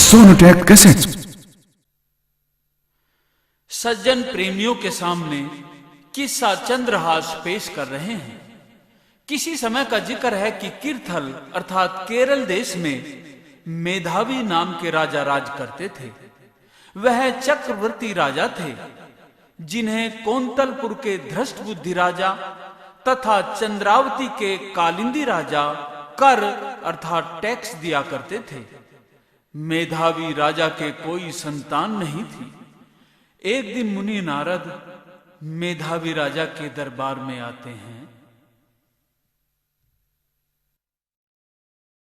Sonotek cassette. सज्जन प्रेमियों के सामने किस्सा चंद्रहास पेश कर रहे हैं। किसी समय का जिक्र है कि किर्थल अर्थात केरल देश में मेधावी नाम के राजा राज करते थे। वह चक्रवर्ती राजा थे जिन्हें कोंतलपुर के धृष्ट बुद्धि राजा तथा चंद्रावती के कालिंदी राजा कर अर्थात टैक्स दिया करते थे। मेधावी राजा के कोई संतान नहीं थी। एक दिन मुनि नारद मेधावी राजा के दरबार में आते हैं।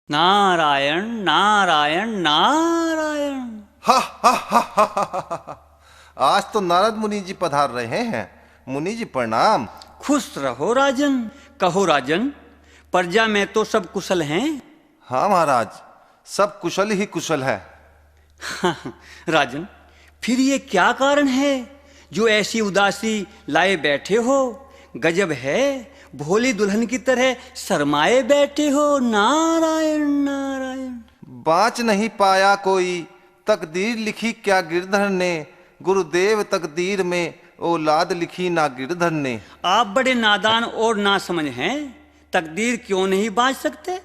नारायण नारायण नारायण। हा हा हा हा हा। आज तो नारद मुनि जी पधार रहे हैं। मुनि जी प्रणाम। खुश रहो राजन। कहो राजन, प्रजा में तो सब कुशल हैं? हाँ महाराज, सब कुशल ही कुशल है। राजन, फिर ये क्या कारण है जो ऐसी उदासी लाए बैठे हो? गजब है, भोली दुल्हन की तरह शर्माए बैठे हो। नारायण नारायण। बाँच नहीं पाया कोई, तकदीर लिखी क्या गिरधर ने। गुरुदेव तकदीर में औलाद लिखी ना गिरधर ने। आप बड़े नादान और ना समझ हैं। तकदीर क्यों नहीं बाँच सकते?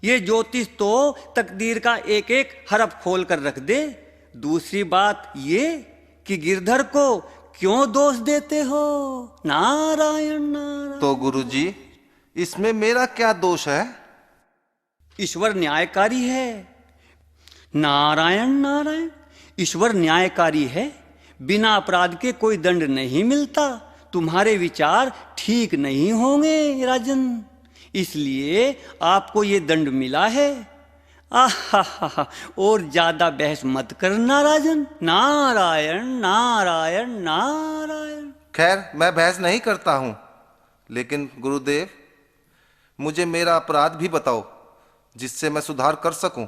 ये ज्योतिष तो तकदीर का एक एक हरफ खोल कर रख दे। दूसरी बात ये कि गिरधर को क्यों दोष देते हो? नारायण नारायण। तो गुरुजी, इसमें मेरा क्या दोष है? ईश्वर न्यायकारी है। नारायण नारायण। ईश्वर न्यायकारी है, बिना अपराध के कोई दंड नहीं मिलता। तुम्हारे विचार ठीक नहीं होंगे राजन, इसलिए आपको ये दंड मिला है। आहा, और ज्यादा बहस मत करना राजन। नारायण नारायण नारायण। खैर, मैं बहस नहीं करता हूं, लेकिन गुरुदेव मुझे मेरा अपराध भी बताओ जिससे मैं सुधार कर सकूं,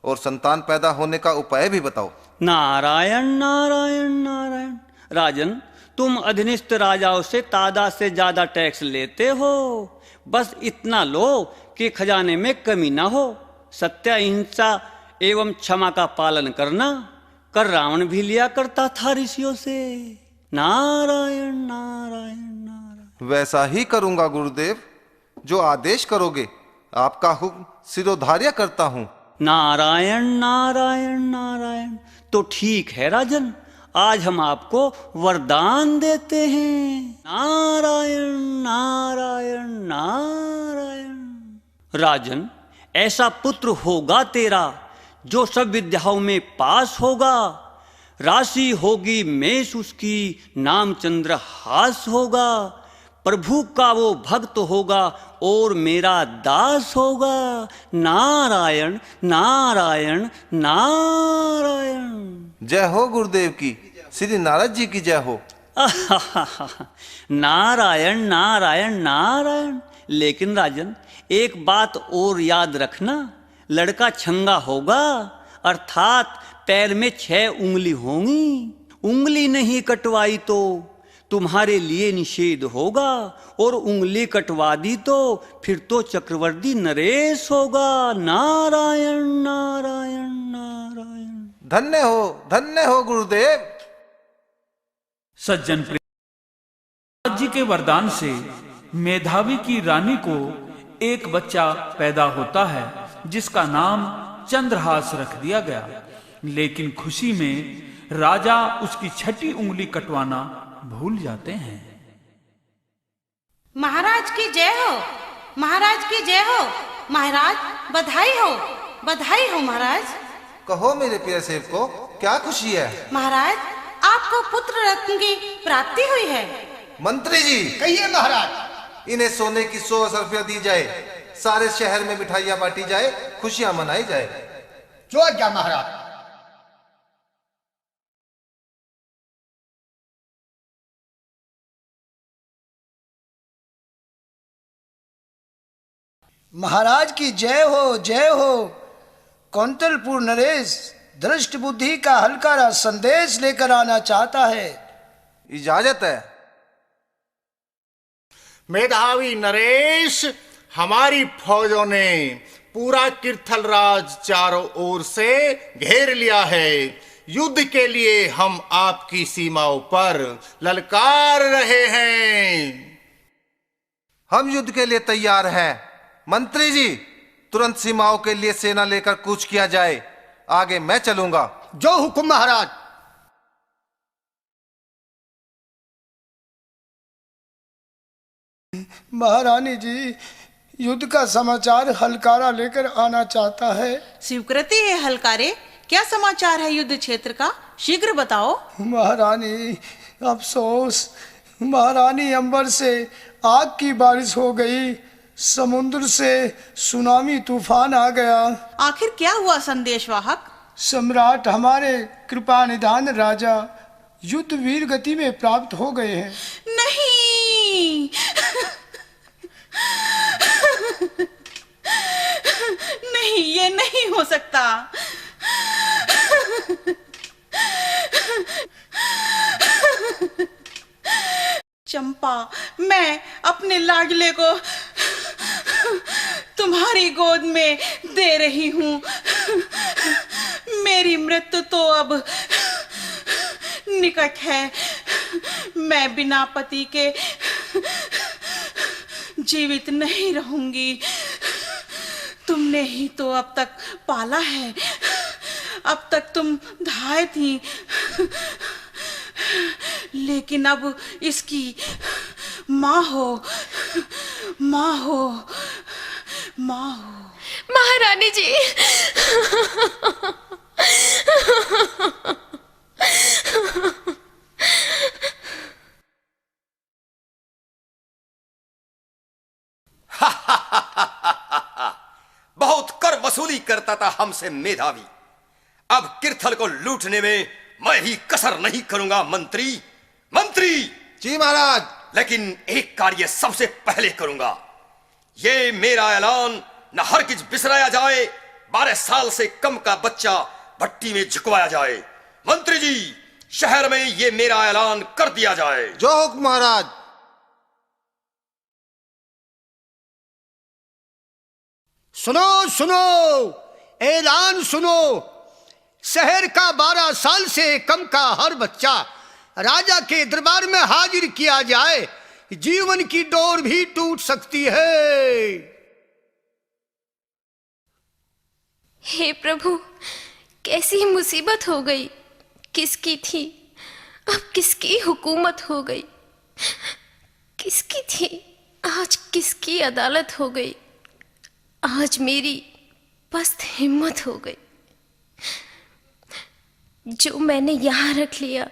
और संतान पैदा होने का उपाय भी बताओ। नारायण नारायण नारायण। राजन, तुम अधीनस्थ राजाओं से तादाद से ज्यादा टैक्स लेते हो। बस इतना लो कि खजाने में कमी ना हो। सत्य, अहिंसा एवं क्षमा का पालन करना कर रावण भी लिया करता था ऋषियों से। नारायण नारायण नारायण। वैसा ही करूंगा गुरुदेव, जो आदेश करोगे। आपका हुक्म सिरोधार्य करता हूं। नारायण नारायण नारायण। तो ठीक है राजन, आज हम आपको वरदान देते हैं। नारायण नारायण नारायण। राजन, ऐसा पुत्र होगा तेरा जो सब विद्याओं में पास होगा। राशि होगी मेष उसकी, नाम चंद्रहास होगा। प्रभु का वो भक्त होगा और मेरा दास होगा। नारायण नारायण नारायण। जय हो गुरुदेव की, श्री नारद जी की जय हो। नारायण नारायण नारायण। लेकिन राजन, एक बात और याद रखना, लड़का छंगा होगा, अर्थात पैर में 6 उंगली होंगी। उंगली नहीं कटवाई तो तुम्हारे लिए निषेध होगा, और उंगली कटवा दी तो फिर तो चक्रवर्ती नरेश होगा। नारायण नारायण नारायण। धन्य हो गुरुदेव। सज्जन प्रेम जी के वरदान से मेधावी की रानी को एक बच्चा पैदा होता है जिसका नाम चंद्रहास रख दिया गया। लेकिन खुशी में राजा उसकी 6ठी उंगली कटवाना भूल जाते हैं। महाराज की जय हो, महाराज की जय हो। महाराज बधाई हो, बधाई हो महाराज। कहो मेरे प्रिय सेवक को, क्या खुशी है? महाराज, आपको पुत्र रत्न की प्राप्ति हुई है। मंत्री जी, कहिए महाराज। इन्हें सोने की 100 रुपया दी जाए, सारे शहर में मिठाइयां बांटी जाए, खुशियां मनाई जाए। जो आज्ञा महाराज। महाराज की जय हो, जय हो। कौंतलपुर नरेश दृष्ट बुद्धि का हल्का संदेश लेकर आना चाहता है। इजाजत है। मेधावी नरेश, हमारी फौजों ने पूरा किर्थल राज चारों ओर से घेर लिया है। युद्ध के लिए हम आपकी सीमाओं पर ललकार रहे हैं। हम युद्ध के लिए तैयार हैं। मंत्री जी, तुरंत सीमाओं के लिए सेना लेकर कूच किया जाए। आगे मैं चलूंगा। जो हुक्म महाराज। महारानी जी, युद्ध का समाचार हलकारा लेकर आना चाहता है। स्वीकृति है हलकारे, क्या समाचार है युद्ध क्षेत्र का, शीघ्र बताओ। महारानी, अफसोस, महारानी, अंबर से आग की बारिश हो गई, समुद्र से सुनामी तूफान आ गया। आखिर क्या हुआ संदेशवाहक? सम्राट हमारे कृपा निधान राजा युद्ध वीर गति में प्राप्त हो गए हैं। नहीं नहीं, ये नहीं हो सकता। चंपा, मैं अपने लाडले को तुम्हारी गोद में दे रही हूँ। मेरी मृत्यु तो अब निकट है। मैं बिना पति के जीवित नहीं रहूंगी। तुमने ही तो अब तक पाला है, अब तक तुम धाय थी, लेकिन अब इसकी माँ हो, माँ हो, माँ हो। महारानी जी, बहुत कर वसूली करता था हमसे मेधावी। अब किर्थल को लूटने में मैं ही कसर नहीं करूंगा। मंत्री, मंत्री जी महाराज। लेकिन एक कार्य सबसे पहले करूंगा। ये मेरा ऐलान न हरगिज बिसराया जाए। 12 साल से कम का बच्चा भट्टी में झुकवाया जाए। मंत्री जी, शहर में ये मेरा ऐलान कर दिया जाए। जो हुक्म महाराज। सुनो सुनो, ऐलान सुनो। शहर का 12 साल से कम का हर बच्चा राजा के दरबार में हाजिर किया जाए। जीवन की डोर भी टूट सकती है। हे प्रभु, कैसी मुसीबत हो गई। किसकी थी, अब किसकी हुकूमत हो गई। किसकी थी, आज किसकी अदालत हो गई। आज मेरी पस्त हिम्मत हो गई। जो मैंने यहां रख लिया,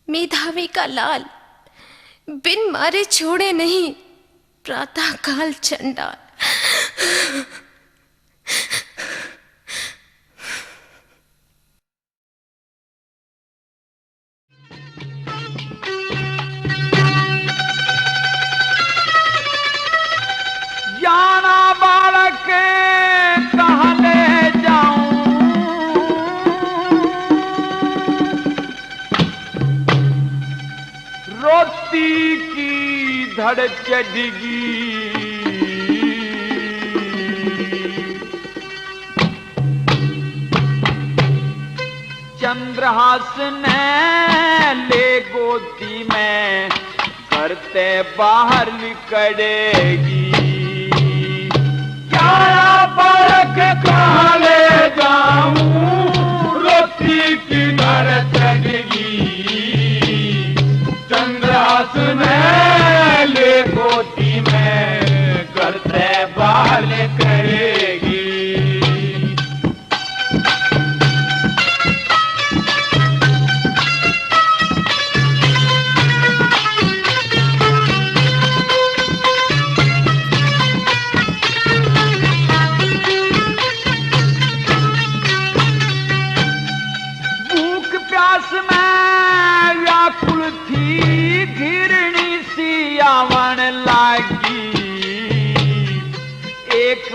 मेधावी का लाल बिन मारे छोड़े नहीं, प्रातः काल चंडाल। जाना बालक कहाँ ले जाऊं, रोती की धड़ चढ़गी, चंद्रहास ने ले गोदी में करते बाहर निकलेगी। बालक कहाँ ले जाऊं, रोटी की धड़ चढ़गी, चंद्रहास ने ले गोदी में करते बाल करेगी।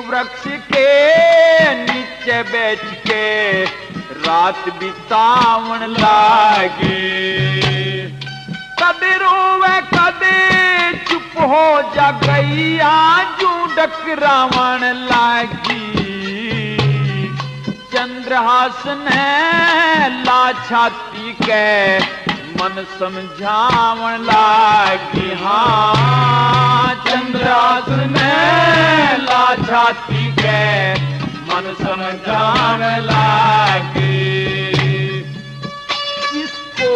वृक्ष के नीचे बैठ के रात बितावन लागे। कदे रोवे कदे चुप हो जा गैया जू डकरावण लागी। चंद्रहास ने ला छाती के मन समझावण लागी। हाँ चंद्रहास ने ला छाती के मन समझावण लागी। इसको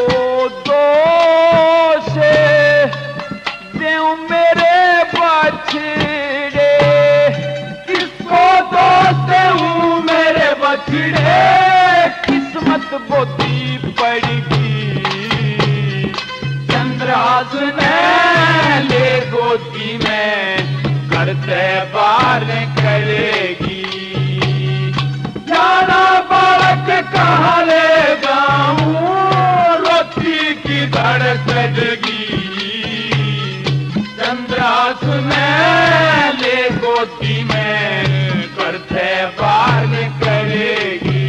दोष देऊं मेरे बछड़े, किसको दोष देऊं मेरे बछड़े, किस्मत बोती पड़गी। चंद्रहास ने ले गोदी में करते बार करेगी। जाना बालक कहाँ ले जाऊं, रोटी की धड़कनगी। चंद्रहास ने ले गोदी में करते बार करेगी।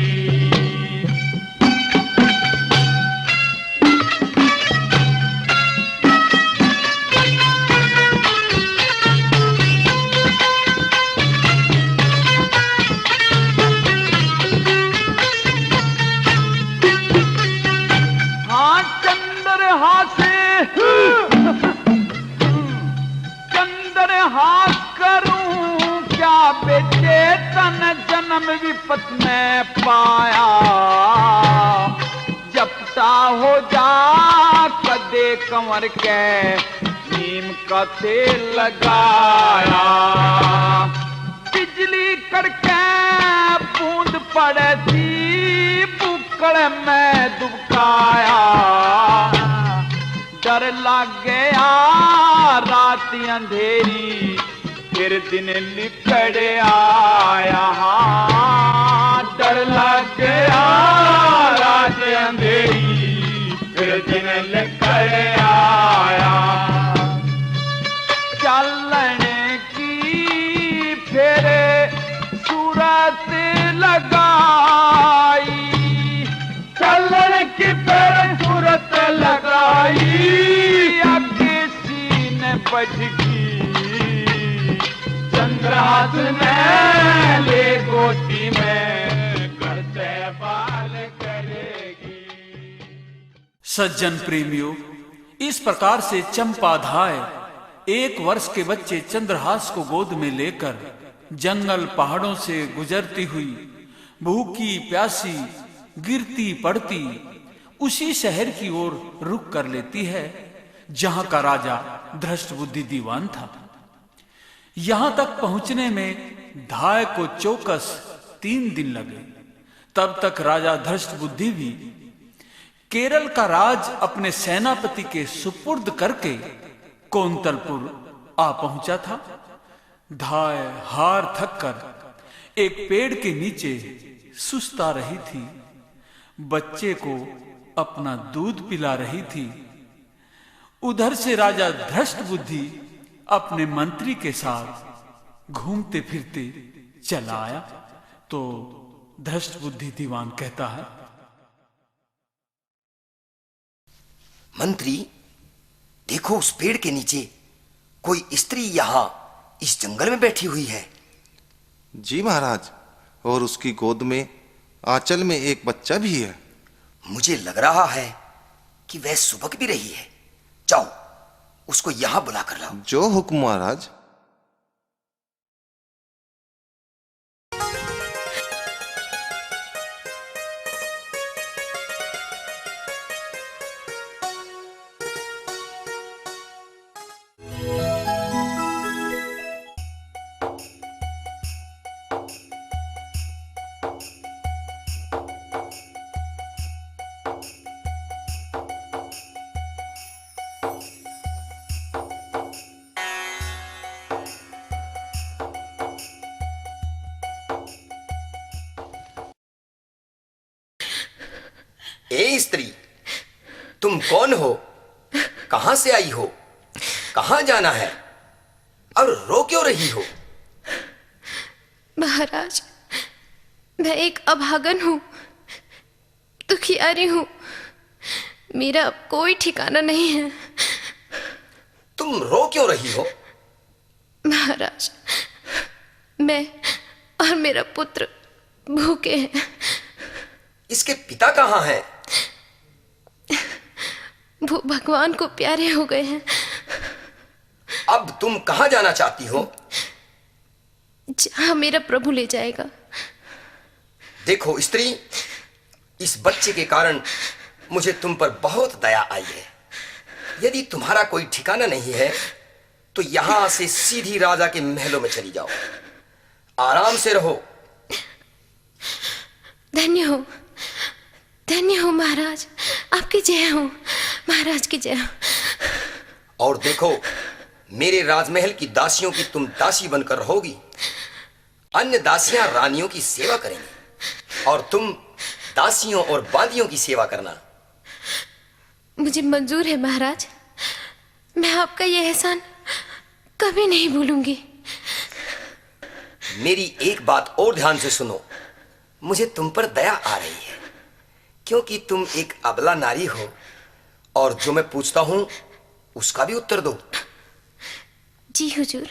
चंद्रहास करूं क्या बेटे, तन जन्म विपत में पाया। जपटा हो जा कदे कंवर के नीम का तेल लगाया। बिजली कड़के बूंद पड़े थी, बुक्कड़ में दुबकाया। डर लग गया रात अंधेरी, फिर दिन लिपट आया। हाँ डर लग गया रात अंधेरी, फिर दिन लिपट आया। चलने की फिर सूरत लगाई, चलने की फिर सूरत लगाई। आगे सीने बजगी, चंद्रहास ने ले गोदी में करते बाल करेगी। सज्जन प्रेमियों, इस प्रकार से चंपाधाय 1 वर्ष के बच्चे चंद्रहास को गोद में लेकर जंगल पहाड़ों से गुजरती हुई भूखी प्यासी गिरती पड़ती उसी शहर की ओर रुख कर लेती है जहां का राजा धृष्टबुद्धि दीवान था। यहां तक पहुंचने में धाय को चौकस 3 दिन लगे। तब तक राजा धृष्टबुद्धि भी केरल का राज अपने सेनापति के सुपुर्द करके कोंतलपुर आ पहुंचा था। धाय हार थक कर एक पेड़ के नीचे सुस्ता रही थी, बच्चे को अपना दूध पिला रही थी। उधर से राजा धृष्टबुद्धि अपने मंत्री के साथ घूमते फिरते चला आया तो धृष्टबुद्धि दीवान कहता है, मंत्री देखो, उस पेड़ के नीचे कोई स्त्री यहां इस जंगल में बैठी हुई है। जी महाराज, और उसकी गोद में आंचल में एक बच्चा भी है। मुझे लग रहा है कि वह सुबक भी रही है। जाओ उसको यहां बुला कर लाओ। जो हुक्म महाराज। ए स्त्री, तुम कौन हो? कहां से आई हो? कहां जाना है? और रो क्यों रही हो? महाराज, मैं एक अभागन हूं, दुखियारी हूं। मेरा अब कोई ठिकाना नहीं है। तुम रो क्यों रही हो? महाराज, मैं और मेरा पुत्र भूखे हैं। इसके पिता कहाँ हैं? वो भगवान को प्यारे हो गए हैं। अब तुम कहाँ जाना चाहती हो? जहां मेरा प्रभु ले जाएगा। देखो स्त्री, इस बच्चे के कारण मुझे तुम पर बहुत दया आई है। यदि तुम्हारा कोई ठिकाना नहीं है तो यहां से सीधी राजा के महलों में चली जाओ, आराम से रहो। धन्य हो महाराज, आपकी जय हो, महाराज की जय हो। और देखो, मेरे राजमहल की दासियों की तुम दासी बनकर रहोगी। अन्य दासियां रानियों की सेवा करेंगी और तुम दासियों और बांदियों की सेवा करना। मुझे मंजूर है महाराज, मैं आपका यह एहसान कभी नहीं भूलूंगी। मेरी एक बात और ध्यान से सुनो, मुझे तुम पर दया आ रही है क्योंकि तुम एक अबला नारी हो और जो मैं पूछता हूं उसका भी उत्तर दो। जी हुजूर।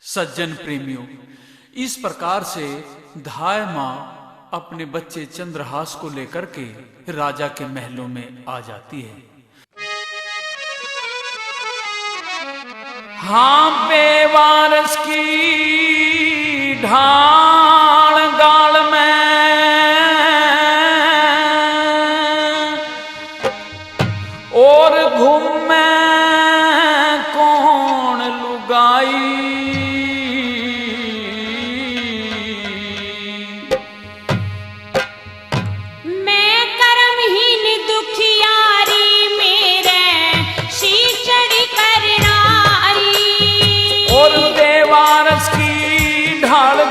सज्जन प्रेमियों, इस प्रकार से धाय मां अपने बच्चे चंद्रहास को लेकर के राजा के महलों में आ जाती है। हाँ, बेवारस की ढाल गाल में और घूमे कौन लुगाई।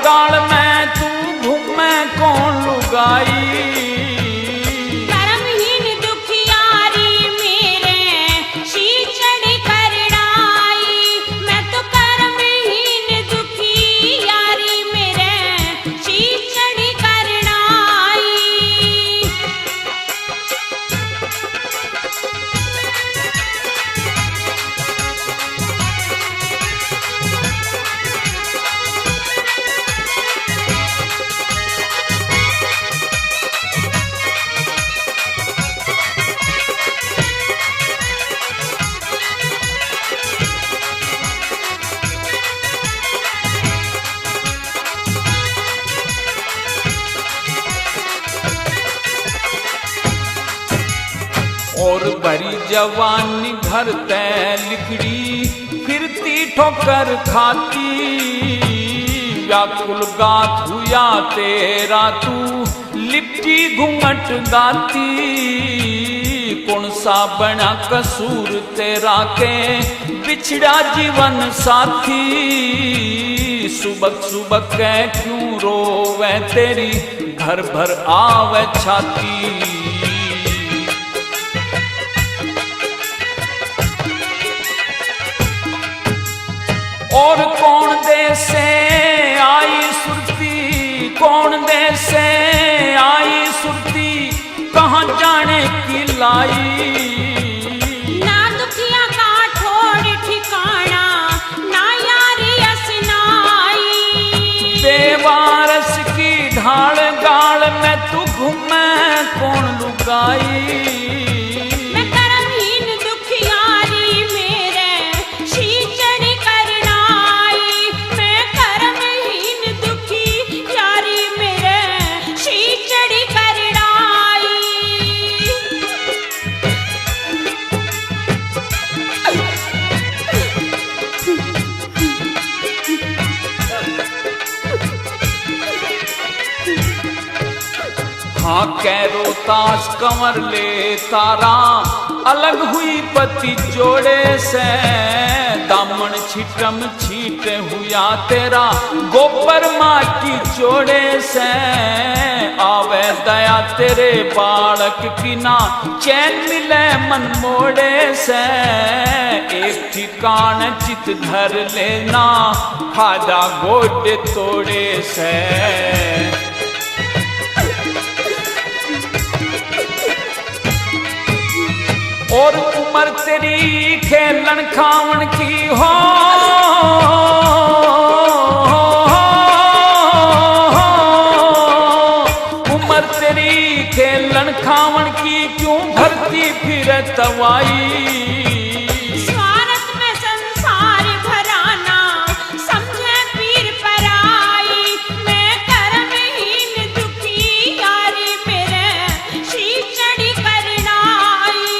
गाल में तू घूमे कौन लुगाई। कर्महीन दुखियारी मेरे शीचड़ करनाई। मैं तो कर्महीन दुखियारी मेरे शीचड़ करनाई। और भरी जवानी घर तय लिखड़ी फिरती ठोकर खाती। व्याकुल गात हुआ तेरा तू लिपटी घूंघट गाती। कौन सा बना कसूर तेरा के बिछड़ा जीवन साथी। सुबह सुबह कै क्यों रोवे तेरी घर भर आवे छाती। और कौन देश से आई सुरती, कौन देश से आई सुरती, कहाँ जाने की लाई। ना दुखिया का ठोड़ ठिकाना, ना यारी असनाई। बेवारस की ढाल गाल में तू घूमे कौन लुगाई। हाँ, कैरो ताश कंवर ले तारा अलग हुई पति जोड़े से। दामन छिटम छीट हुआ तेरा गोबर माटी जोड़े से। आवे दया तेरे बालक की ना चैन मिले मन मोड़े से। एक ठिकान चित धर लेना खाजा गोड तोड़े से। और उम्र तेरी खेलन खावन की हो, उम्र तेरी खेलन खावन की, क्यों भरती फिर तवाई। स्वार्थ में संसार भराना, समझे पीर पराई। मैं कर्महीन दुखी यारी मेरे, श्री चढ़ी करनाई।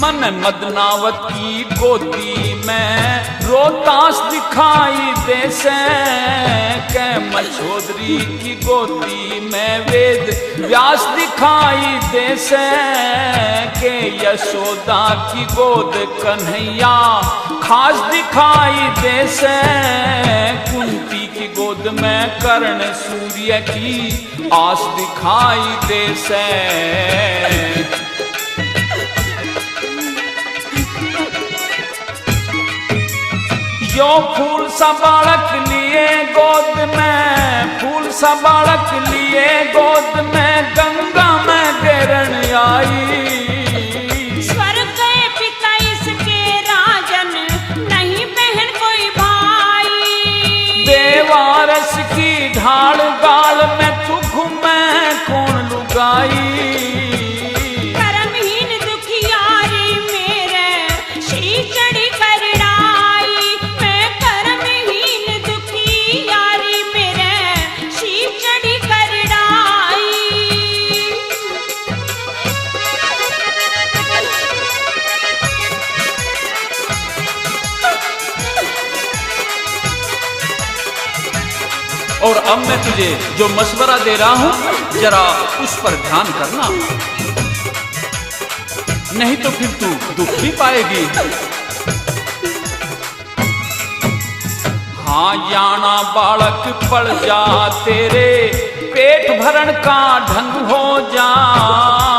मन मदनावत की गोदी में रोहतास दिखाई दे से, के मछोदरी की गोदी में वेद व्यास दिखाई दे से, के यशोदा की गोद कन्हैया खास दिखाई दे से, कुंती की गोद में कर्ण सूर्य की आस दिखाई दे से। जो फूल सा बालक लिए गोद में, फूल सा बालक लिए गोद में, गंगा में गिरन आई। स्वर्ग गए पिता इसके राजन, नहीं बहन कोई भाई। देवारस की ढाल गाल में तू घूमे कौन लुगाई। कर्महीन दुखियारी मेरे, श्री चढ़ी करनाई। मैं कर्महीन दुखियारी मेरे, श्री चढ़ी करनाई। और अब मैं तुझे जो मशवरा दे रहा हूं जरा उस पर ध्यान करना, नहीं तो फिर तू दुख भी पाएगी। हाँ जाना बालक पड़ जा तेरे, पेट भरण का ढंग हो जा।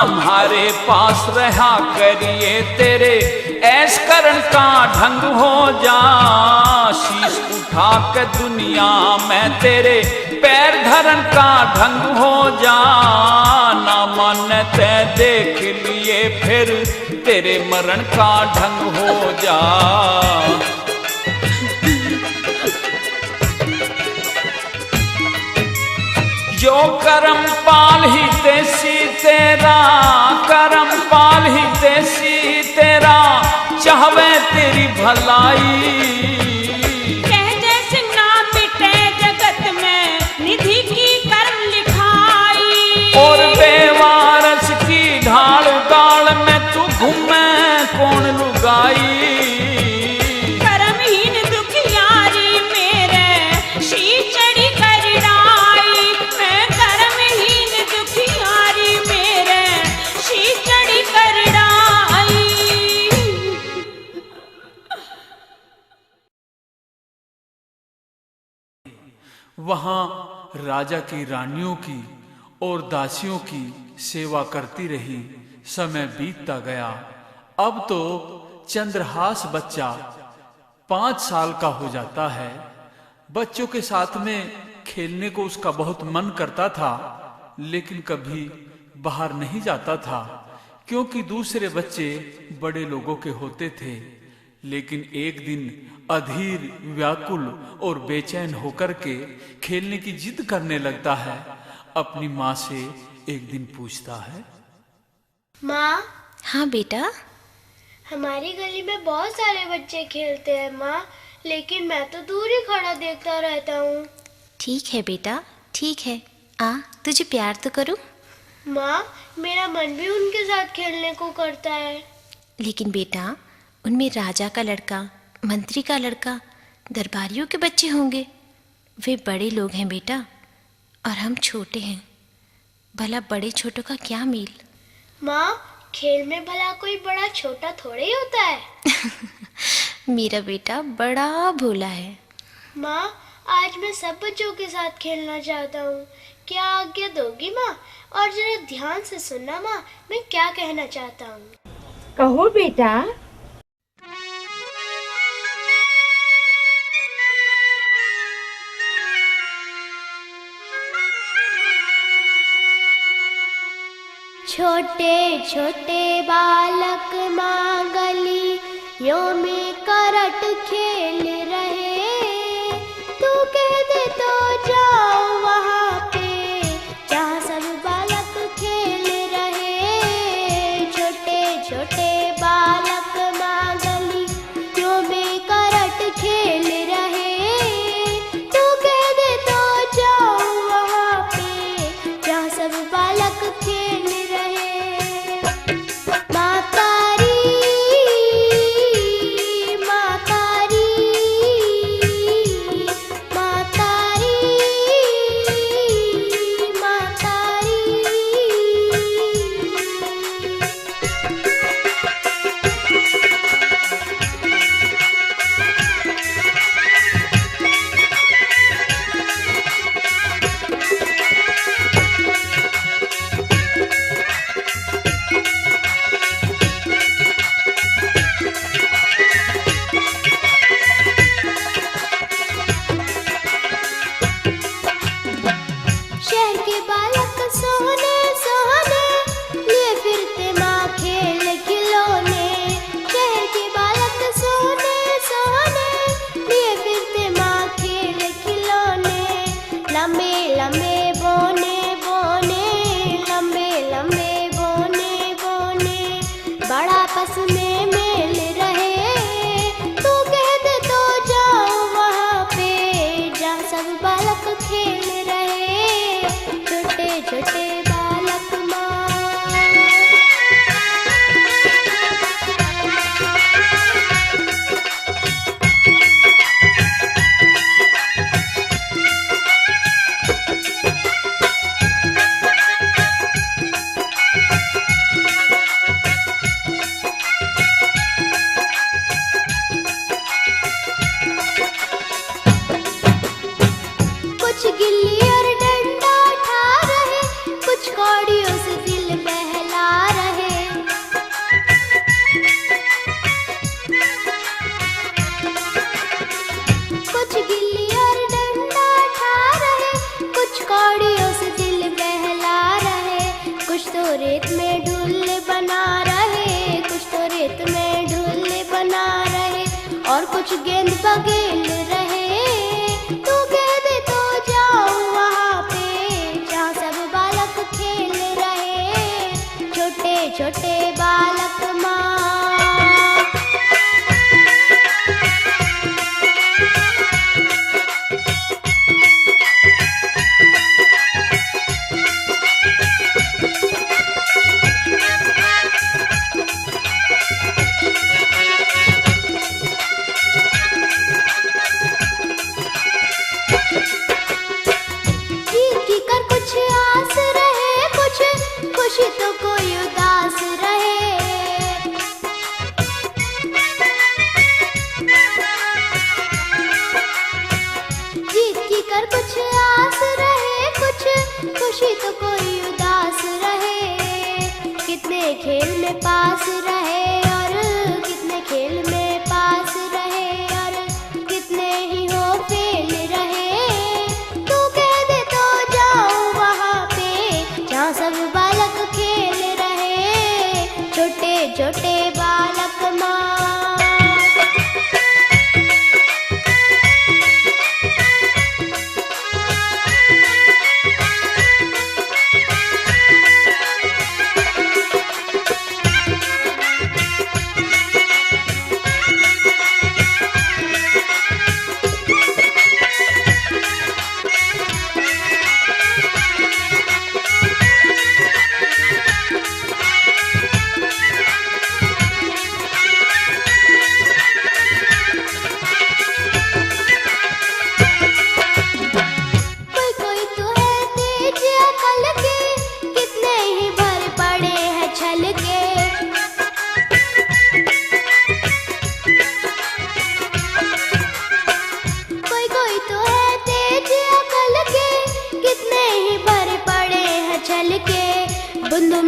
हमारे पास रहा करिए तेरे, ऐश करण का ढंग हो जा। शीश उठा के दुनिया में तेरे, पैर धरण का ढंग हो जा। ना मानते देख लिए फिर, तेरे मरण का ढंग हो जा। जो करम पाल ही देसी तेरा, करम पाल ही देसी तेरा, चाहवे तेरी भलाई। कह जैसे ना मिटे जगत में, निधि की कर्म लिखाई। और बेवारस की ढाल गाल में तू घूमे कौन लुगाई। कर्महीन दुखियारी मेरे, श्री चढ़ी करनाई। मैं कर्महीन दुखियारी मेरे, श्री चढ़ी करनाई। वहां राजा की रानियों की और दासियों की सेवा करती रही। समय बीतता गया। अब तो चंद्रहास बच्चा 5 साल का हो जाता है। बच्चों के साथ में खेलने को उसका बहुत मन करता था, लेकिन कभी बाहर नहीं जाता था, क्योंकि दूसरे बच्चे बड़े लोगों के होते थे। लेकिन एक दिन अधीर, व्याकुल और बेचैन होकर के खेलने की जिद करने लगता है। अपनी माँ से एक दिन पूछता है, माँ। हाँ बेटा। हमारी गली में बहुत सारे बच्चे खेलते हैं माँ, लेकिन मैं तो दूर ही खड़ा देखता रहता हूँ। ठीक है बेटा, ठीक है, आ तुझे प्यार तो करूं। माँ, मेरा मन भी उनके साथ खेलने को करता है। लेकिन बेटा, उनमें राजा का लड़का, मंत्री का लड़का, दरबारियों के बच्चे होंगे। वे बड़े लोग हैं बेटा, और हम छोटे हैं। भला बड़े छोटों का क्या मेल। माँ, खेल में भला कोई बड़ा छोटा थोड़े ही होता है। मेरा बेटा बड़ा भोला है। माँ, आज मैं सब बच्चों के साथ खेलना चाहता हूँ। क्या आज्ञा दोगी माँ? और जरा ध्यान से सुनना माँ, मैं क्या कहना चाहता हूँ। कहो बेटा। छोटे छोटे बालक माँ गलियों में करट खेल रहे, तू कह दे तो जाओ वहाँ पे जहाँ सब बालक खेल रहे। छोटे छोटे बालक माँ गलियों में करट खेल रहे, तू कह दे तो जाओ वहाँ पे जहाँ सब बालक खेल रहे। और कुछ गेंद बगेल रहे, तू कह दे तो जाओ वहाँ पे जहाँ सब बालक खेल रहे। छोटे छोटे बालक माँ खुशी तो कोई उदास रहे। जीत की कर कुछ आस रहे, कुछ खुशी तो कोई उदास रहे। कितने खेल में पास रहे और कितने खेल में पास रहे और कितने ही हो फेल रहे। तू कह दे तो जाओ वहाँ पे जहाँ सब बालक खेल रहे। छोटे छोटे बालक माँ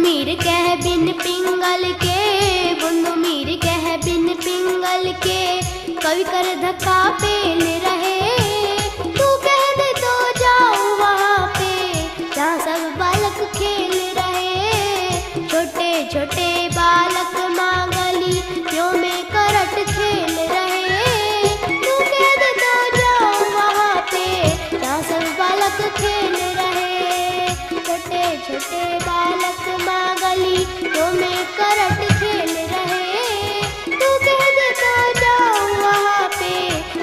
मीर कह बिन पिंगल के, बुंदू मीर कह बिन पिंगल के, कवि कर धक्का पेल रहे। तू कह दे तो जाऊं वहाँ पे जहाँ सब बालक खेल रहे। छोटे छोटे बालक माँ गलियों में करट खेल रहे। तू कह दे तो जाऊं वहाँ पे जहाँ सब बालक खेल रहे। छोटे छोटे बालक माँ गलियों में करट खेल रहे। तू कह दे तो जाऊं वहाँ पे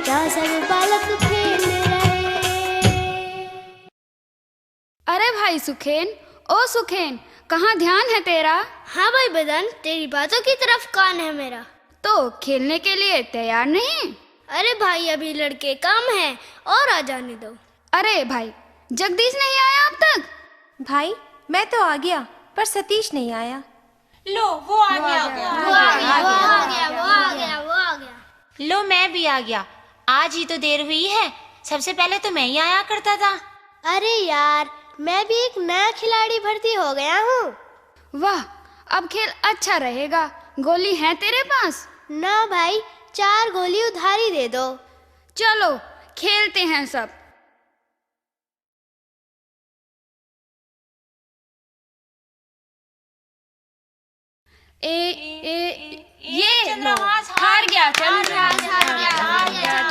जहाँ सब बालक खेल रहे। अरे भाई सुखेन, ओ सुखेन, कहाँ ध्यान है तेरा? हाँ भाई बदन, तेरी बातों की तरफ कान है मेरा। तो खेलने के लिए तैयार नहीं? अरे भाई अभी लड़के कम हैं और आ जाने दो। अरे भाई, जगदीश नहीं आया अब तक? भाई मैं तो आ गया, पर सतीश नहीं आया। लो वो आ गया। लो मैं भी आ गया। आज ही तो देर हुई है, सबसे पहले तो मैं ही आया करता था। अरे यार, मैं भी एक नया खिलाड़ी भर्ती हो गया हूँ। वाह, अब खेल अच्छा रहेगा। गोली है तेरे पास? ना भाई, 4 गोली उधारी दे दो। चलो खेलते हैं सब। ये लो, हार गया।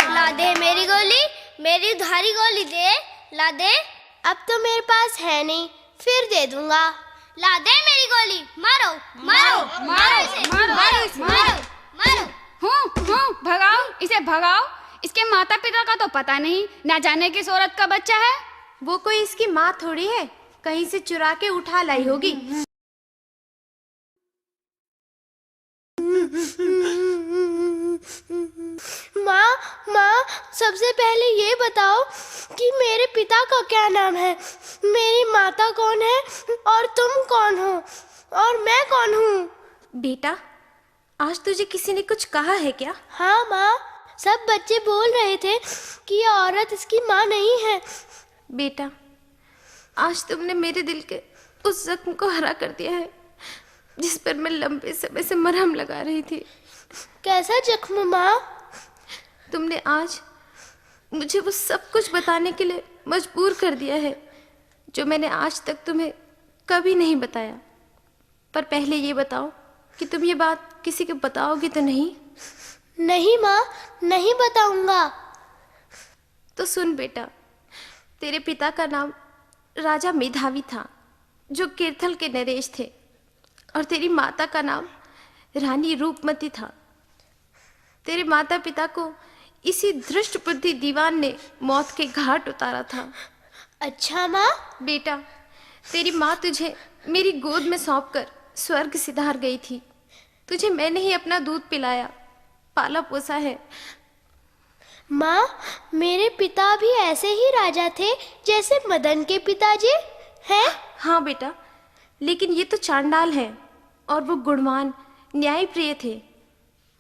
ला दे मेरी गोली, मेरी उधारी गोली दे। ला दे। अब तो मेरे पास है नहीं, फिर दे दूंगा। ला दे मेरी गोली। मारो मारो मारो मारो मारो मारो। हूँ, भगाओ इसे, भगाओ। इसके माता पिता का तो पता नहीं, ना जाने किस औरत का बच्चा है। वो कोई इसकी माँ थोड़ी है, कहीं से चुरा के उठा लाई होगी। माँ, सबसे पहले ये बताओ कि मेरे पिता का क्या नाम है, मेरी माता कौन है और तुम कौन हो और मैं कौन हूँ? बेटा, आज तुझे किसी ने कुछ कहा है क्या? हाँ माँ, सब बच्चे बोल रहे थे कि ये औरत इसकी माँ नहीं है। बेटा, आज तुमने मेरे दिल के उस जख्म को हरा कर दिया है जिस पर मैं लंबे समय से मरहम लगा रही थी। कैसा जख्म माँ? तुमने आज मुझे वो सब कुछ बताने के लिए मजबूर कर दिया है जो मैंने आज तक तुम्हें कभी नहीं बताया। पर पहले ये बताओ कि तुम ये बात किसी को बताओगे तो नहीं? नहीं माँ, नहीं बताऊंगा। तो सुन बेटा, तेरे पिता का नाम राजा मेधावी था जो कीर्थल के नरेश थे, और तेरी माता का नाम रानी रूपमती था। तेरे माता पिता को इसी धृष्ट बुद्धि दीवान ने मौत के घाट उतारा था। अच्छा माँ? बेटा, तेरी माँ तुझे मेरी गोद में सौंपकर स्वर्ग सिधार गई थी। तुझे मैंने ही अपना दूध पिलाया, पाला पोसा है। माँ, मेरे पिता भी ऐसे ही राजा थे जैसे मदन के पिताजी हैं? हाँ बेटा, लेकिन ये तो चांडाल है और वो गुणवान न्यायप्रिय थे।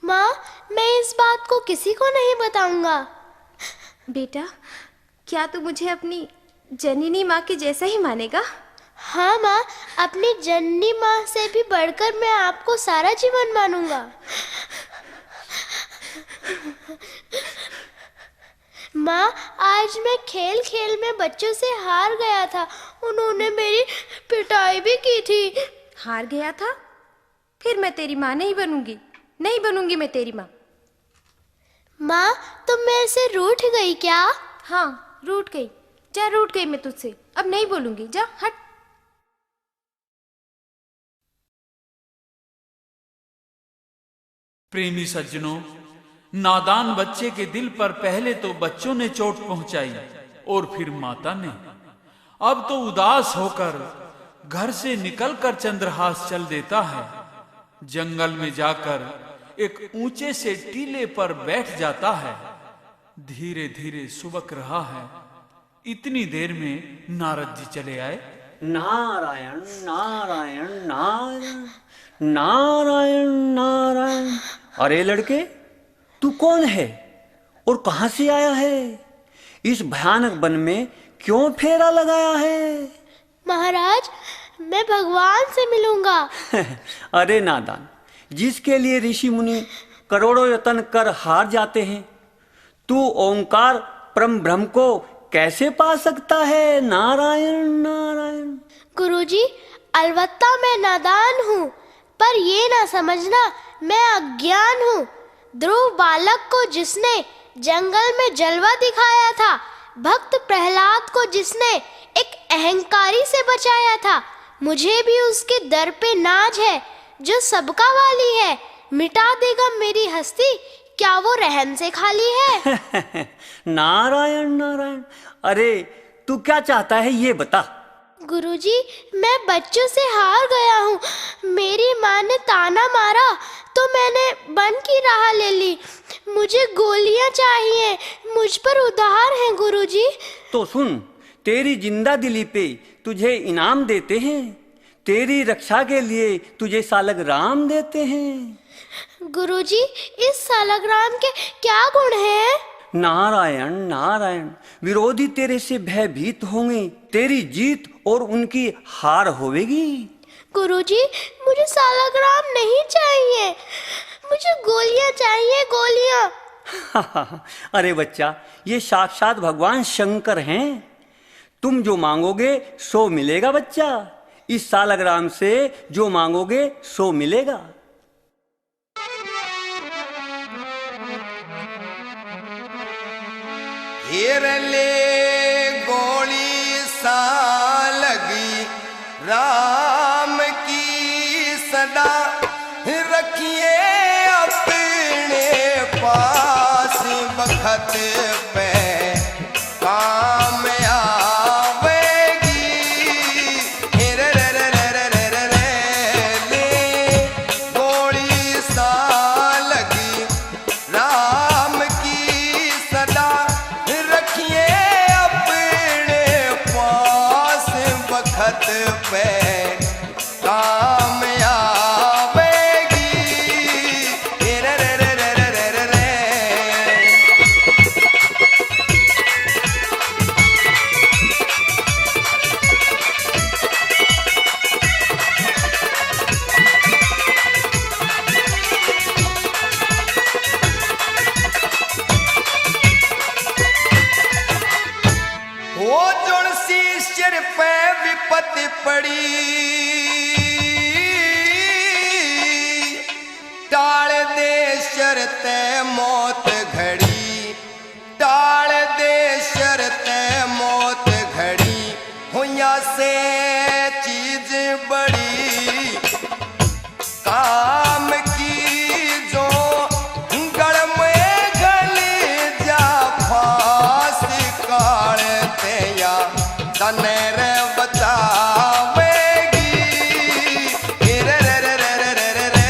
माँ, मैं इस बात को किसी को नहीं बताऊंगा। बेटा, क्या तू मुझे अपनी जननी माँ के जैसा ही मानेगा? हाँ माँ, अपनी जननी माँ से भी बढ़कर मैं आपको सारा जीवन मानूंगा। माँ, आज मैं खेल खेल में बच्चों से हार गया था, उन्होंने मेरी पिटाई भी की थी। हार गया था? फिर मैं तेरी माँ नहीं बनूंगी, नहीं बनूंगी मैं तेरी माँ। माँ, तुम मेरे से रूठ गई क्या? हाँ, रूठ गई। जा, रूठ गई मैं तुझसे, अब नहीं बोलूंगी। जा, हट। प्रेमी सज्जनों, नादान बच्चे के दिल पर पहले तो बच्चों ने चोट पहुंचाई और फिर माता ने। अब तो उदास होकर घर से निकलकर चंद्रहास चल देता है। जंगल में जाकर एक ऊंचे से टीले पर बैठ जाता है। धीरे धीरे सुबक रहा है। इतनी देर में नारद जी चले आए। नारायण नारायण नारायण नारायण नारायण। अरे लड़के, तू कौन है और कहां से आया है? इस भयानक वन में क्यों फेरा लगाया है? महाराज, मैं भगवान से मिलूंगा। अरे नादान, जिसके लिए ऋषि मुनि करोड़ों यत्न कर हार जाते हैं, तू ओंकार परम ब्रह्म को कैसे पा सकता है? नारायण नारायण। गुरुजी, अलबत्ता मैं नादान हूँ, पर ये ना समझना मैं अज्ञान हूँ। ध्रुव बालक को जिसने जंगल में जलवा दिखाया था, भक्त प्रहलाद को जिसने एक अहंकारी से बचाया था, मुझे भी उसके दर पे नाज है जो सबका वाली है। मिटा देगा मेरी हस्ती, क्या वो रहम से खाली है? नारायण नारायण। अरे तू क्या चाहता है ये बता। गुरुजी, मैं बच्चों से हार गया हूँ। मेरी माँ ने ताना मारा तो मैंने वन की राह ले ली। मुझे गोलियाँ चाहिए, मुझ पर उधार हैं गुरुजी। तो सुन, तेरी जिंदा दिली पे तुझे इनाम देते हैं, तेरी रक्षा के लिए तुझे सालग्राम देते हैं। गुरुजी, इस सालग्राम के क्या गुण हैं? नारायण नारायण। विरोधी तेरे से भयभीत होंगे, तेरी जीत और उनकी हार होवेगी। गुरुजी, मुझे सालग्राम नहीं चाहिए, मुझे गोलियां चाहिए, गोलियां। अरे बच्चा, ये साक्षात भगवान शंकर हैं। तुम जो मांगोगे सो मिलेगा बच्चा। इस सालग्राम से जो मांगोगे सो मिलेगा। घेर ले गोली सा लगी राम की सदा, रखिए अपने पास बखत पे काम आवेगी। रे रे रे रे रे रे ले गोली सा लगी राम की सदा, रखिए अपने पास बखत पे काम आवेगी। रे रे रे रे रे रे रे। वो जुड़सी सिर पे विपत्ति पड़ी, टाल दे शर्ते मौत घड़ी, टाल दे शर्ते मौत घड़ी। हुआ से चीज बड़ी काम की, जो गड़ में गल जा फांस काढ़ते या तने रे बचावेगी। रे रे रे रे रे रे रे रे।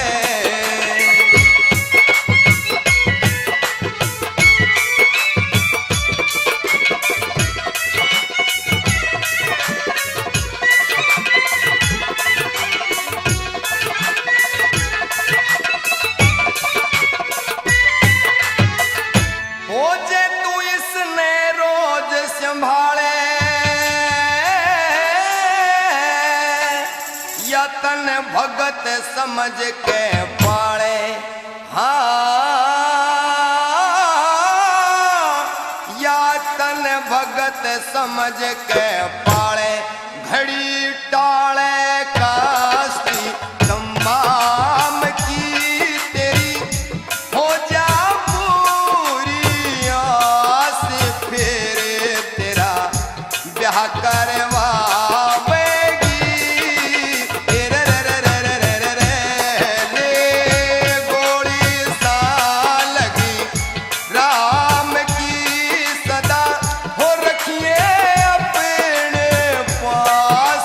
हो जे तू इसने रोज संभाले, या तन भगत समझ के पाले। हाँ, या तन भगत समझ के पाले। घड़ी टाले कास्ती तमाम की तेरी, हो जा पूरी आस, फिर तेरा ब्याह करवावेगी। रे रे रे रे रे रे रे रे। ले गोली सा लगी राम की सदा, हो रखिए अपने पास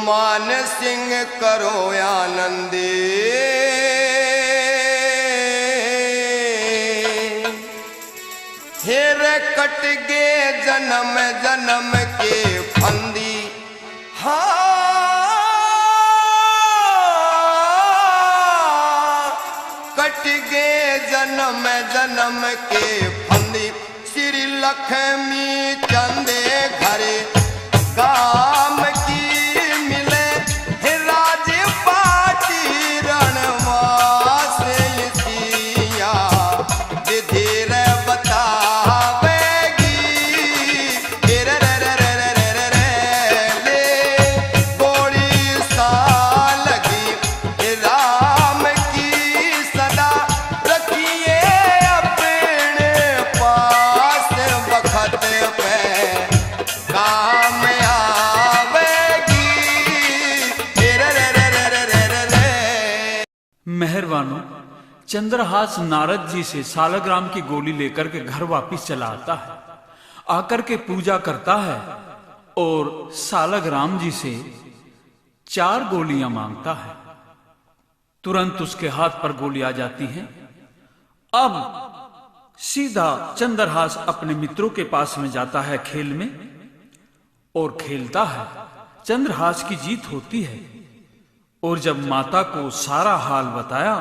मान सिंह करो आनंदे, हेर कट गे जन्म जन्म के फंदी। हाँ कट गे जन्म जन्म के फंदी। श्री लक्ष्मी चंदे घरे काम की मिले, राज पाटी रणवास सिया धीर बतावेगी। रे रे रे रे रे रे रे रे ले गोली सा लगी, राम की सदा रखिए अपने पास, बखत पे काम आवेगी। रे रे रे रे रे रे रे रे। मेहरबानो चंद्रहास नारद जी से सालग्राम की गोली लेकर के घर वापस चला आता है, आकर के पूजा करता है और सालग्राम जी से 4 गोलियां मांगता है। तुरंत उसके हाथ पर गोली आ जाती है। अब सीधा चंद्रहास अपने मित्रों के पास में जाता है खेल में और खेलता है। चंद्रहास की जीत होती है और जब माता को सारा हाल बताया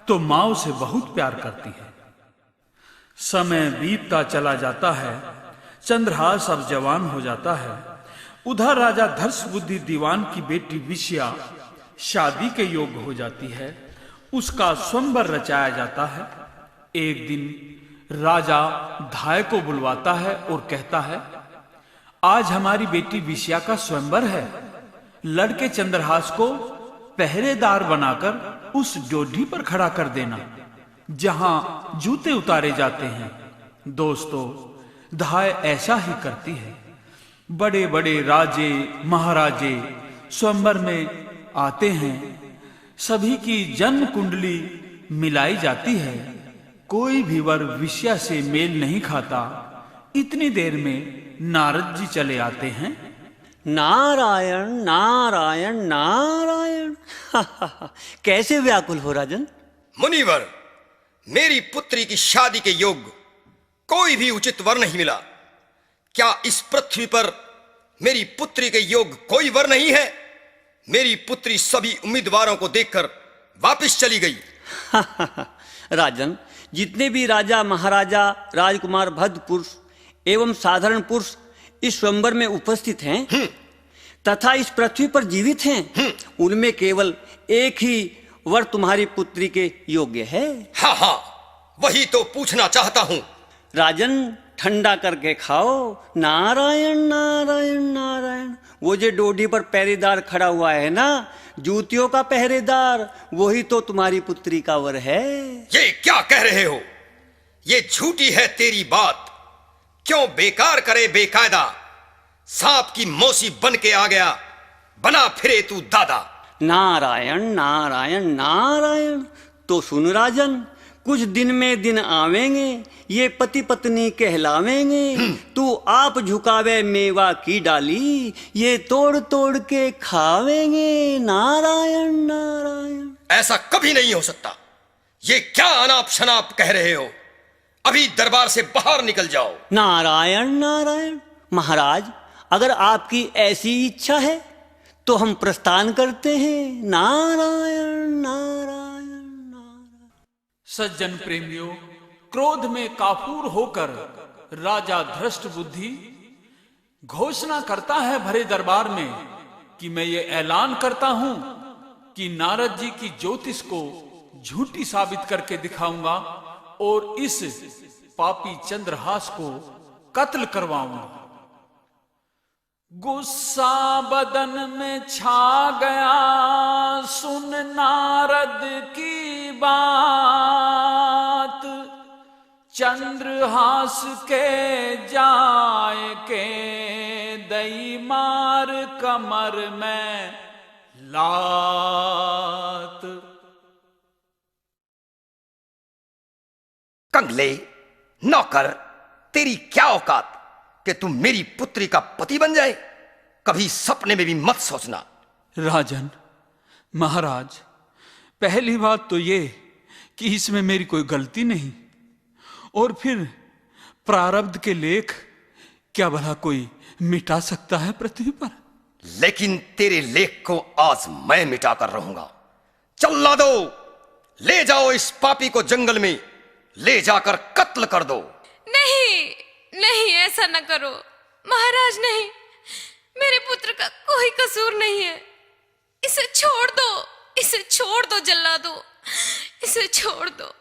तो मां उसे बहुत प्यार करती है। समय बीतता चला जाता है। चंद्रहास अब जवान हो जाता है। उधर राजा धर्षबुद्धि दीवान की बेटी विषया शादी के योग्य हो जाती है। उसका स्वयंवर रचाया जाता है। एक दिन राजा धाय को बुलवाता है और कहता है, आज हमारी बेटी विषया का स्वयंवर है। लड़के चंद्रहास को पहरेदार बनाकर उस डोडी पर खड़ा कर देना जहां जूते उतारे जाते हैं। दोस्तों, धाय ऐसा ही करती है। बड़े बड़े राजे महाराजे स्वयंवर में आते हैं। सभी की जन्म कुंडली मिलाई जाती है। कोई भी वर विषया से मेल नहीं खाता। इतनी देर में नारद जी चले आते हैं। नारायण नारायण नारायण। कैसे व्याकुल हो राजन? मुनिवर, मेरी पुत्री की शादी के योग्य कोई भी उचित वर नहीं मिला। क्या इस पृथ्वी पर मेरी पुत्री के योग्य कोई वर नहीं है? मेरी पुत्री सभी उम्मीदवारों को देखकर वापस चली गई। राजन, जितने भी राजा महाराजा राजकुमार भद्र पुरुष एवं साधारण पुरुष इस स्वयंवर में उपस्थित हैं तथा इस पृथ्वी पर जीवित हैं, उनमें केवल एक ही वर तुम्हारी पुत्री के योग्य है। हाँ हाँ, वही तो पूछना चाहता हूँ। राजन, ठंडा करके खाओ। नारायण नारायण नारायण। वो जो डोडी पर पहरेदार खड़ा हुआ है ना, जूतियों का पहरेदार, वही तो तुम्हारी पुत्री का वर है। ये क्या कह रहे हो? ये झूठी है तेरी बात। क्यों बेकार करे बेकायदा? सांप की मौसी बन के आ गया, बना फिरे तू दादा। नारायण नारायण नारायण। तो सुन राजन, कुछ दिन में दिन आवेंगे, ये पति पत्नी कहलावेंगे। तू आप झुकावे मेवा की डाली, ये तोड़ तोड़ के खावेंगे। नारायण नारायण। ऐसा कभी नहीं हो सकता। ये क्या अनाप शनाप कह रहे हो? अभी दरबार से बाहर निकल जाओ। नारायण नारायण। महाराज, अगर आपकी ऐसी इच्छा है तो हम प्रस्थान करते हैं। नारायण नारायण नारायण। सज्जन प्रेमियों, क्रोध में काफूर होकर राजा धृष्टबुद्धि घोषणा करता है भरे दरबार में कि मैं ये ऐलान करता हूं कि नारद जी की ज्योतिष को झूठी साबित करके दिखाऊंगा और इस पापी चंद्रहास को कत्ल करवाऊंगा। गुस्सा बदन में छा गया सुन नारद की बात, चंद्रहास के जाए के दई मार कमर में लात। कंगले, नौकर, तेरी क्या औकात कि तुम मेरी पुत्री का पति बन जाए? कभी सपने में भी मत सोचना। राजन, महाराज, पहली बात तो ये कि इसमें मेरी कोई गलती नहीं, और फिर प्रारब्ध के लेख क्या भला कोई मिटा सकता है पृथ्वी पर? लेकिन तेरे लेख को आज मैं मिटा कर रहूंगा। चल दो, ले जाओ इस पापी को जंगल में, ले जाकर कत्ल कर दो। नहीं नहीं, ऐसा न करो महाराज, नहीं, मेरे पुत्र का कोई कसूर नहीं है। इसे छोड़ दो, इसे छोड़ दो जल्लादो, इसे छोड़ दो।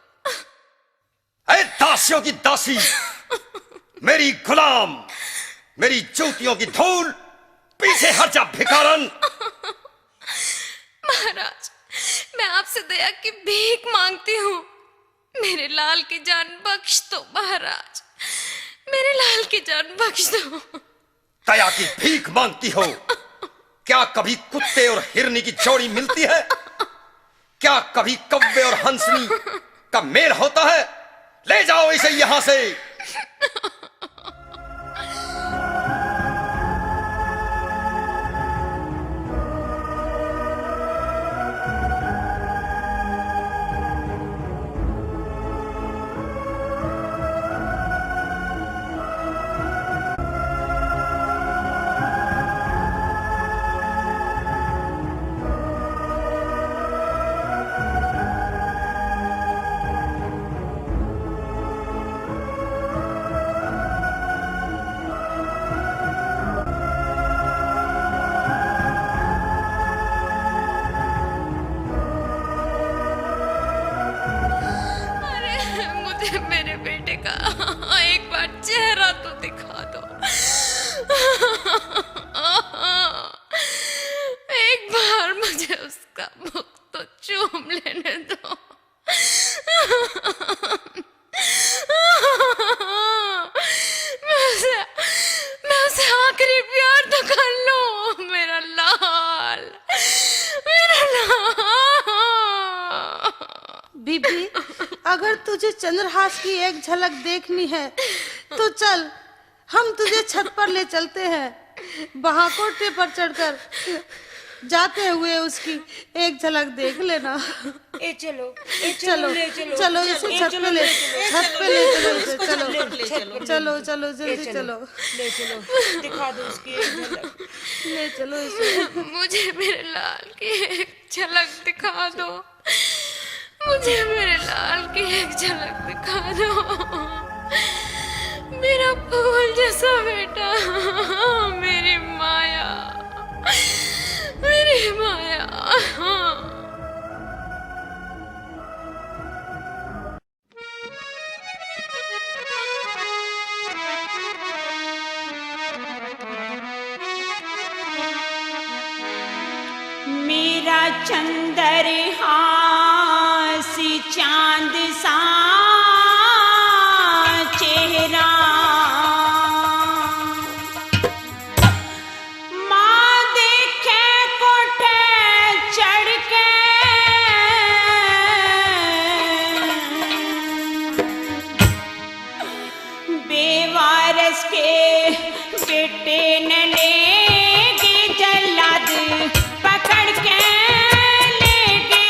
ऐ दासियों की दासी, मेरी गुलाम, मेरी जूतियों की धूल, पीछे हट जा भिखारन। महाराज, मैं आपसे दया की भीख मांगती हूँ, मेरे लाल की जान बख्श दो महाराज, मेरे लाल की जान बख्श दो। दया की भीख मांगती हो? क्या कभी कुत्ते और हिरनी की जोड़ी मिलती है? क्या कभी कव्वे और हंसनी का मेल होता है? ले जाओ इसे यहां से। मेरे बेटे का एक बार चेहरा तो दिखा दो, एक बार मुझे उसका मुख तो चूम लेने दो। मैं उसे आखिरी प्यार तो कर लूं, मेरा लाल, मेरा लाल। बीबी, अगर तुझे चंद्रहास की एक झलक देखनी है तो चल, हम तुझे छत पर ले चलते हैं। वहां कोठे पर चढ़कर जाते हुए उसकी एक झलक देख लेना। चलो चलो इसे छत पे ले चलो इसे, चलो जल्दी चलो, दिखा दो उसकी एक झलक, ले चलो इसे। मुझे मेरे लाल की एक झलक दिखा दो, मुझे मेरे लाल की एक झलक दिखा दो। मेरा फूल जैसा बेटा, मेरी माया, मेरी माया। मेरा चंद्रहास चांद सा चेहरा, माँ देखे कोठे चढ़ के, बेवारस के बेटे ने लेके जल्लाद पकड़ के, लेके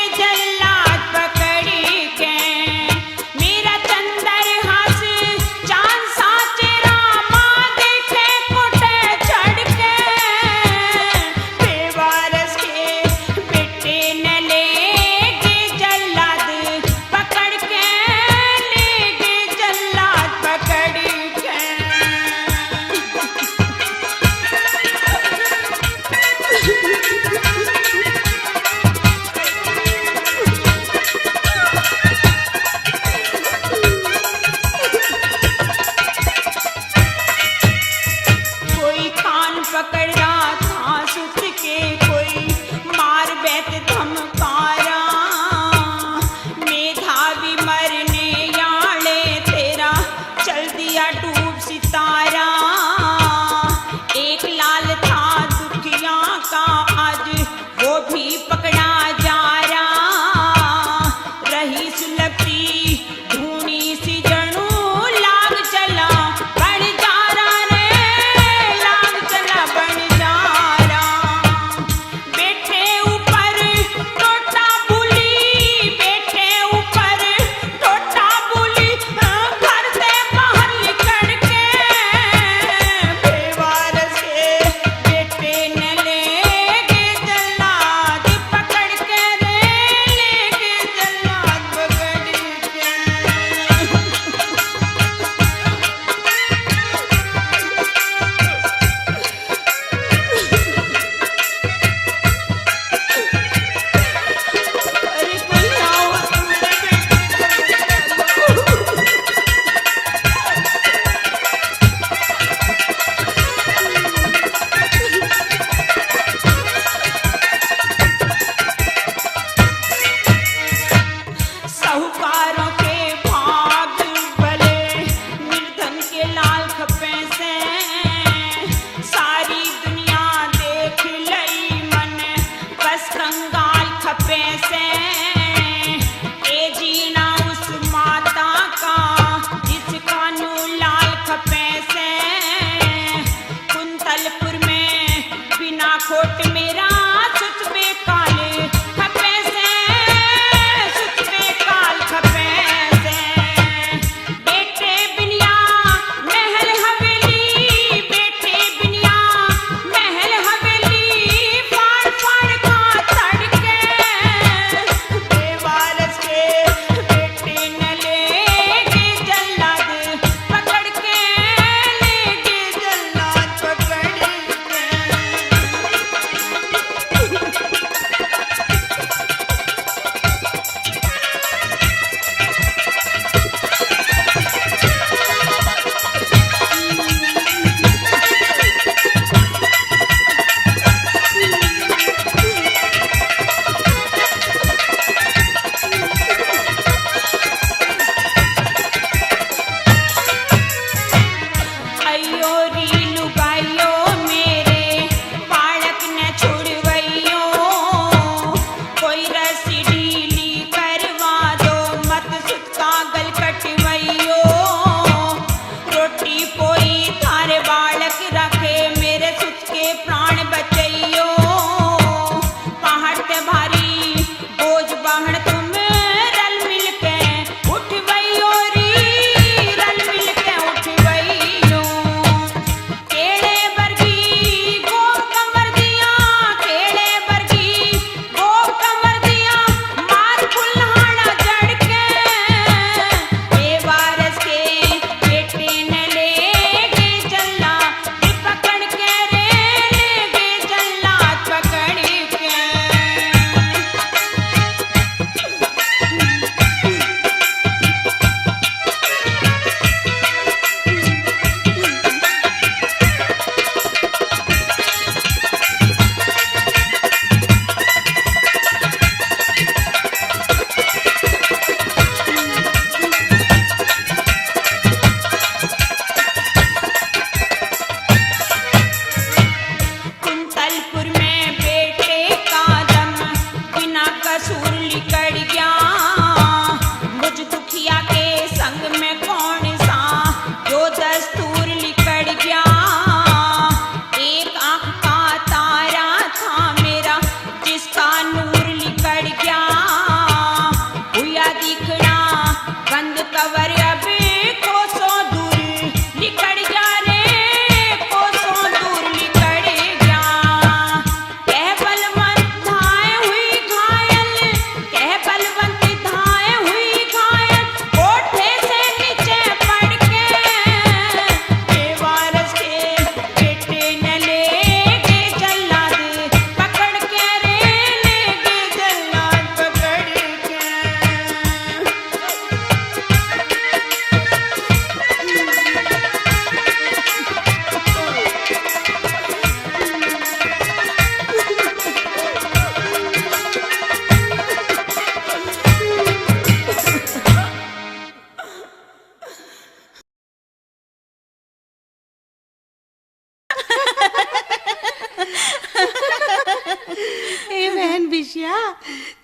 विषया,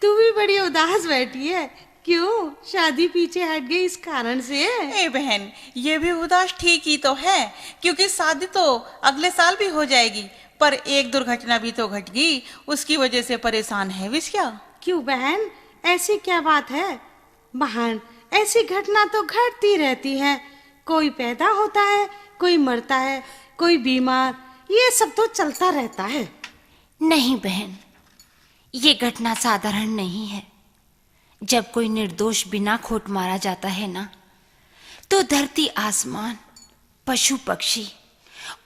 तू भी बड़ी उदास बैठी है, क्यों? शादी पीछे हट गई इस कारण से? ए बहन, ये भी उदास ठीक ही तो है, क्योंकि शादी तो अगले साल भी हो जाएगी, पर एक दुर्घटना भी तो घट गई, उसकी वजह से परेशान है विषया। क्यों बहन, ऐसी क्या बात है? बहन, ऐसी घटना तो घटती रहती है, कोई पैदा होता है, कोई मरता है, कोई बीमार, ये सब तो चलता रहता है। नहीं बहन, ये घटना साधारण नहीं है। जब कोई निर्दोष बिना खोट मारा जाता है ना, तो धरती आसमान, पशु पक्षी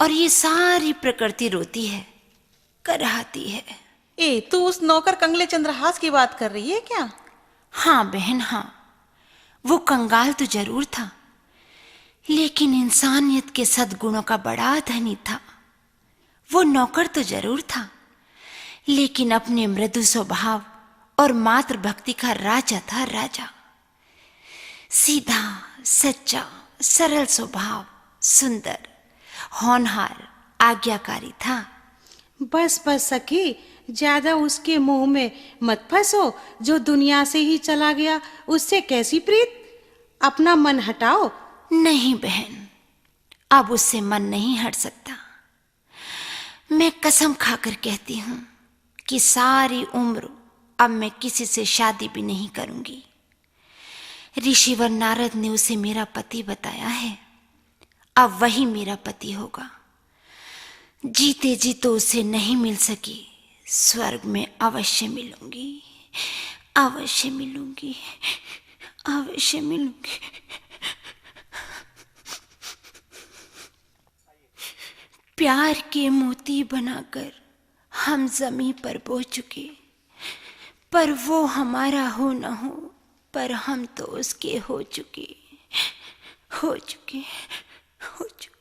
और ये सारी प्रकृति रोती है, कराहती है। ए, तू उस नौकर कंगले चंद्रहास की बात कर रही है क्या? हाँ बहन हाँ, वो कंगाल तो जरूर था, लेकिन इंसानियत के सद्गुणों का बड़ा धनी था। वो नौकर तो जरूर था, लेकिन अपने मृदु स्वभाव और मातृ भक्ति का राजा था, राजा। सीधा, सच्चा, सरल स्वभाव, सुंदर, होनहार, आज्ञाकारी था। बस बस सखी, ज्यादा उसके मुंह में मत फंसो। जो दुनिया से ही चला गया, उससे कैसी प्रीत? अपना मन हटाओ। नहीं बहन, अब उससे मन नहीं हट सकता। मैं कसम खाकर कहती हूं कि सारी उम्र अब मैं किसी से शादी भी नहीं करूंगी। ऋषिवर नारद ने उसे मेरा पति बताया है, अब वही मेरा पति होगा। जीते जी तो उसे नहीं मिल सकी, स्वर्ग में अवश्य मिलूंगी, अवश्य मिलूंगी, अवश्य मिलूंगी। प्यार के मोती बनाकर हम जमीन पर बो चुके, पर वो हमारा हो न हो, पर हम तो उसके हो चुके, हो चुके, हो चुके।